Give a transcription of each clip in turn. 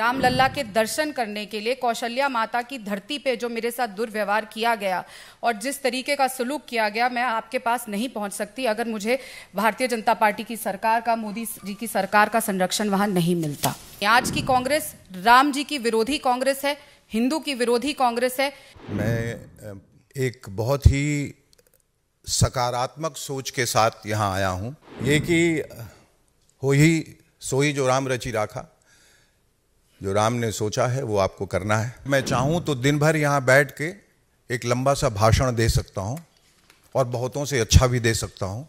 रामलला के दर्शन करने के लिए कौशल्या माता की धरती पे जो मेरे साथ दुर्व्यवहार किया गया और जिस तरीके का सलूक किया गया, मैं आपके पास नहीं पहुंच सकती अगर मुझे भारतीय जनता पार्टी की सरकार का, मोदी जी की सरकार का संरक्षण वहां नहीं मिलता। आज की कांग्रेस राम जी की विरोधी कांग्रेस है, हिंदू की विरोधी कांग्रेस है। मैं एक बहुत ही सकारात्मक सोच के साथ यहाँ आया हूँ। ये कि हो ही सोई जो राम रचि राखा, जो राम ने सोचा है वो आपको करना है। मैं चाहूँ तो दिन भर यहाँ बैठ के एक लंबा सा भाषण दे सकता हूँ और बहुतों से अच्छा भी दे सकता हूँ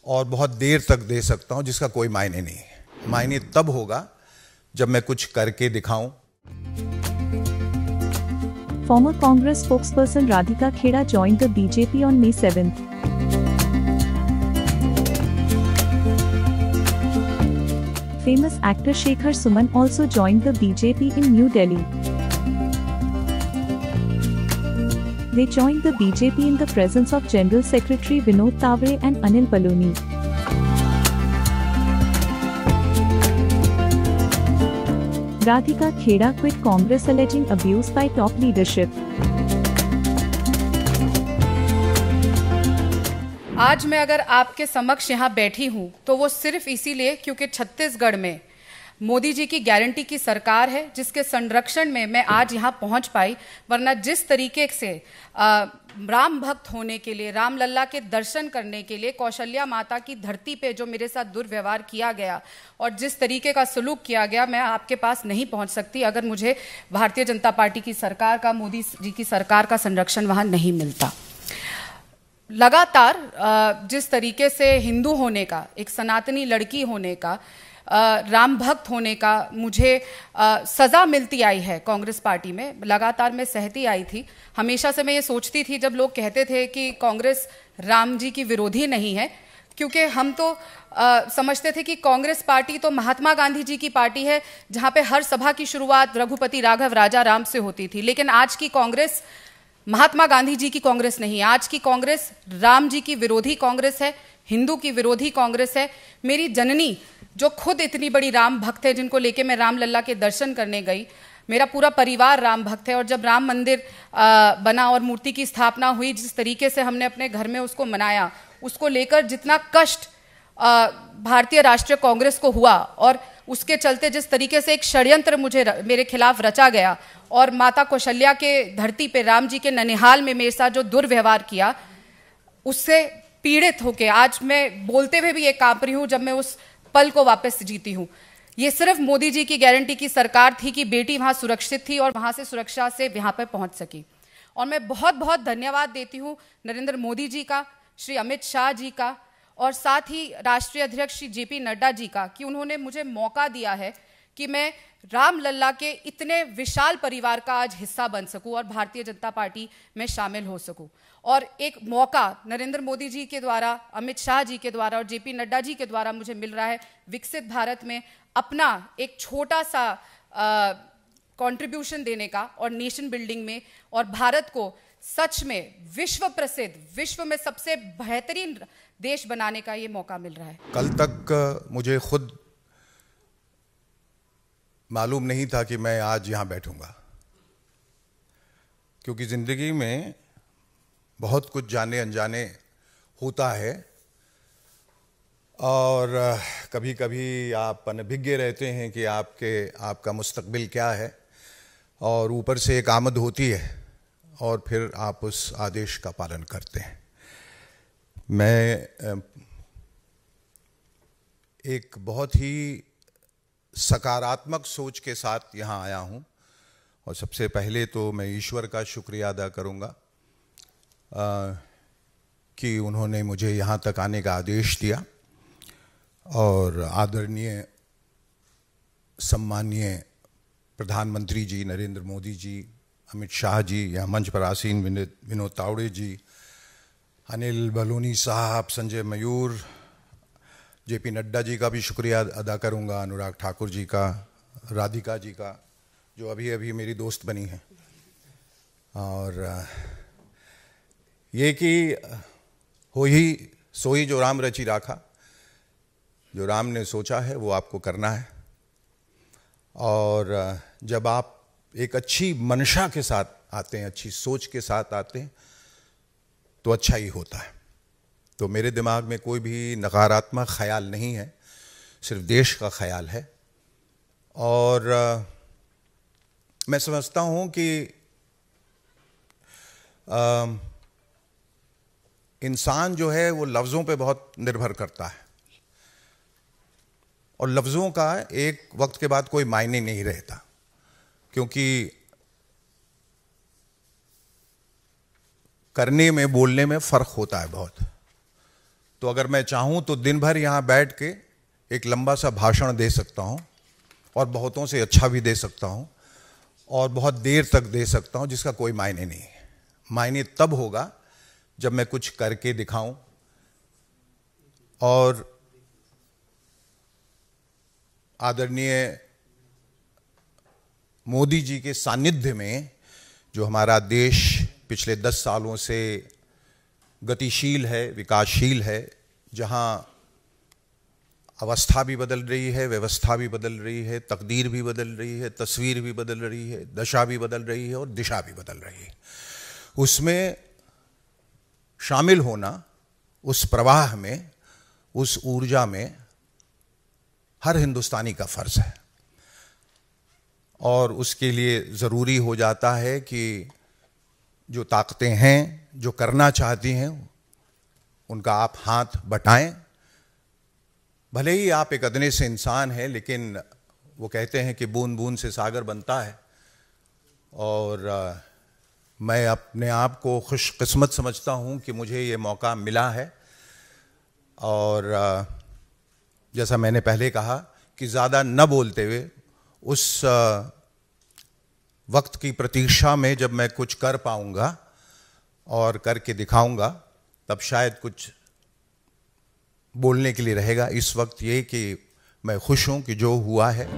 और बहुत देर तक दे सकता हूँ, जिसका कोई मायने नहीं है। मायने तब होगा जब मैं कुछ करके दिखाऊं। Former Congress spokesperson Radhika Kheda joined the BJP on May 7th. Famous actor Shekhar Suman also joined the BJP in New Delhi. They joined the BJP in the presence of General Secretary Vinod Tawre and Anil Baloni. Radhika Kheda quit Congress alleging abuse by top leadership. आज मैं अगर आपके समक्ष यहाँ बैठी हूँ तो वो सिर्फ इसीलिए क्योंकि छत्तीसगढ़ में मोदी जी की गारंटी की सरकार है, जिसके संरक्षण में मैं आज यहाँ पहुँच पाई। वरना जिस तरीके से राम भक्त होने के लिए, रामलला के दर्शन करने के लिए कौशल्या माता की धरती पे जो मेरे साथ दुर्व्यवहार किया गया और जिस तरीके का सलूक किया गया, मैं आपके पास नहीं पहुँच सकती अगर मुझे भारतीय जनता पार्टी की सरकार का, मोदी जी की सरकार का संरक्षण वहाँ नहीं मिलता। लगातार जिस तरीके से हिंदू होने का, एक सनातनी लड़की होने का, राम भक्त होने का मुझे सज़ा मिलती आई है कांग्रेस पार्टी में, लगातार मैं सहती आई थी। हमेशा से मैं ये सोचती थी, जब लोग कहते थे कि कांग्रेस राम जी की विरोधी नहीं है, क्योंकि हम तो समझते थे कि कांग्रेस पार्टी तो महात्मा गांधी जी की पार्टी है, जहाँ पे हर सभा की शुरुआत रघुपति राघव राजा राम से होती थी। लेकिन आज की कांग्रेस महात्मा गांधी जी की कांग्रेस नहीं है। आज की कांग्रेस राम जी की विरोधी कांग्रेस है, हिंदू की विरोधी कांग्रेस है। मेरी जननी जो खुद इतनी बड़ी राम भक्त है, जिनको लेके मैं रामलला के दर्शन करने गई, मेरा पूरा परिवार राम भक्त है। और जब राम मंदिर बना और मूर्ति की स्थापना हुई, जिस तरीके से हमने अपने घर में उसको मनाया, उसको लेकर जितना कष्ट भारतीय राष्ट्रीय कांग्रेस को हुआ और उसके चलते जिस तरीके से एक षड्यंत्र मेरे खिलाफ रचा गया और माता कौशल्या के धरती पे, राम जी के ननिहाल में मेरे साथ जो दुर्व्यवहार किया, उससे पीड़ित होके आज मैं बोलते हुए भी ये कांप रही हूँ जब मैं उस पल को वापस जीती हूँ। ये सिर्फ मोदी जी की गारंटी की सरकार थी कि बेटी वहाँ सुरक्षित थी और वहाँ से सुरक्षा से यहाँ पर पहुँच सकी। और मैं बहुत बहुत धन्यवाद देती हूँ नरेंद्र मोदी जी का, श्री अमित शाह जी का और साथ ही राष्ट्रीय अध्यक्ष श्री JP नड्डा जी का, कि उन्होंने मुझे मौका दिया है कि मैं रामलला के इतने विशाल परिवार का आज हिस्सा बन सकूं और भारतीय जनता पार्टी में शामिल हो सकूं। और एक मौका नरेंद्र मोदी जी के द्वारा, अमित शाह जी के द्वारा और JP नड्डा जी के द्वारा मुझे मिल रहा है विकसित भारत में अपना एक छोटा सा कंट्रीब्यूशन देने का और नेशन बिल्डिंग में, और भारत को सच में विश्व प्रसिद्ध, विश्व में सबसे बेहतरीन देश बनाने का ये मौका मिल रहा है। कल तक मुझे खुद मालूम नहीं था कि मैं आज यहाँ बैठूंगा, क्योंकि जिंदगी में बहुत कुछ जाने अनजाने होता है और कभी कभी आप अनभिज्ञ रहते हैं कि आपका मुस्तकबिल क्या है, और ऊपर से एक आमद होती है और फिर आप उस आदेश का पालन करते हैं। मैं एक बहुत ही सकारात्मक सोच के साथ यहाँ आया हूँ और सबसे पहले तो मैं ईश्वर का शुक्रिया अदा करूँगा कि उन्होंने मुझे यहाँ तक आने का आदेश दिया, और आदरणीय सम्माननीय प्रधानमंत्री जी नरेंद्र मोदी जी, अमित शाह जी, यहाँ मंच पर आसीन विनोद तावड़े जी, अनिल बलूनी साहब, संजय मयूर, JP नड्डा जी का भी शुक्रिया अदा करूँगा, अनुराग ठाकुर जी का, राधिका जी का जो अभी अभी मेरी दोस्त बनी है, और ये कि हो ही सोई जो राम रचि राखा, जो राम ने सोचा है वो आपको करना है। और जब आप एक अच्छी मंशा के साथ आते हैं, अच्छी सोच के साथ आते हैं, तो अच्छा ही होता है। तो मेरे दिमाग में कोई भी नकारात्मक ख्याल नहीं है, सिर्फ देश का ख्याल है। और मैं समझता हूँ कि इंसान जो है वो लफ्ज़ों पे बहुत निर्भर करता है, और लफ्ज़ों का एक वक्त के बाद कोई मायने नहीं रहता, क्योंकि करने में, बोलने में फ़र्क होता है बहुत। तो अगर मैं चाहूँ तो दिन भर यहाँ बैठ के एक लंबा सा भाषण दे सकता हूँ, और बहुतों से अच्छा भी दे सकता हूँ, और बहुत देर तक दे सकता हूँ, जिसका कोई मायने नहीं है। मायने तब होगा जब मैं कुछ करके दिखाऊं। और आदरणीय मोदी जी के सानिध्य में जो हमारा देश पिछले 10 सालों से गतिशील है, विकासशील है, जहां अवस्था भी बदल रही है, व्यवस्था भी बदल रही है, तकदीर भी बदल रही है, तस्वीर भी बदल रही है, दशा भी बदल रही है, और दिशा भी बदल रही है, उसमें शामिल होना, उस प्रवाह में, उस ऊर्जा में हर हिंदुस्तानी का फर्ज है। और उसके लिए ज़रूरी हो जाता है कि जो ताकतें हैं, जो करना चाहती हैं, उनका आप हाथ बटाएं। भले ही आप एक अदने से इंसान हैं, लेकिन वो कहते हैं कि बूंद बूंद से सागर बनता है। और मैं अपने आप को खुशकिस्मत समझता हूँ कि मुझे ये मौका मिला है। और जैसा मैंने पहले कहा कि ज़्यादा न बोलते हुए उस वक्त की प्रतीक्षा में जब मैं कुछ कर पाऊँगा और करके दिखाऊँगा, तब शायद कुछ बोलने के लिए रहेगा। इस वक्त ये कि मैं खुश हूँ कि जो हुआ है।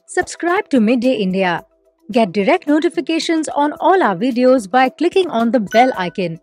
Subscribe to Midday India. Get direct notifications on all our videos by clicking on the bell icon.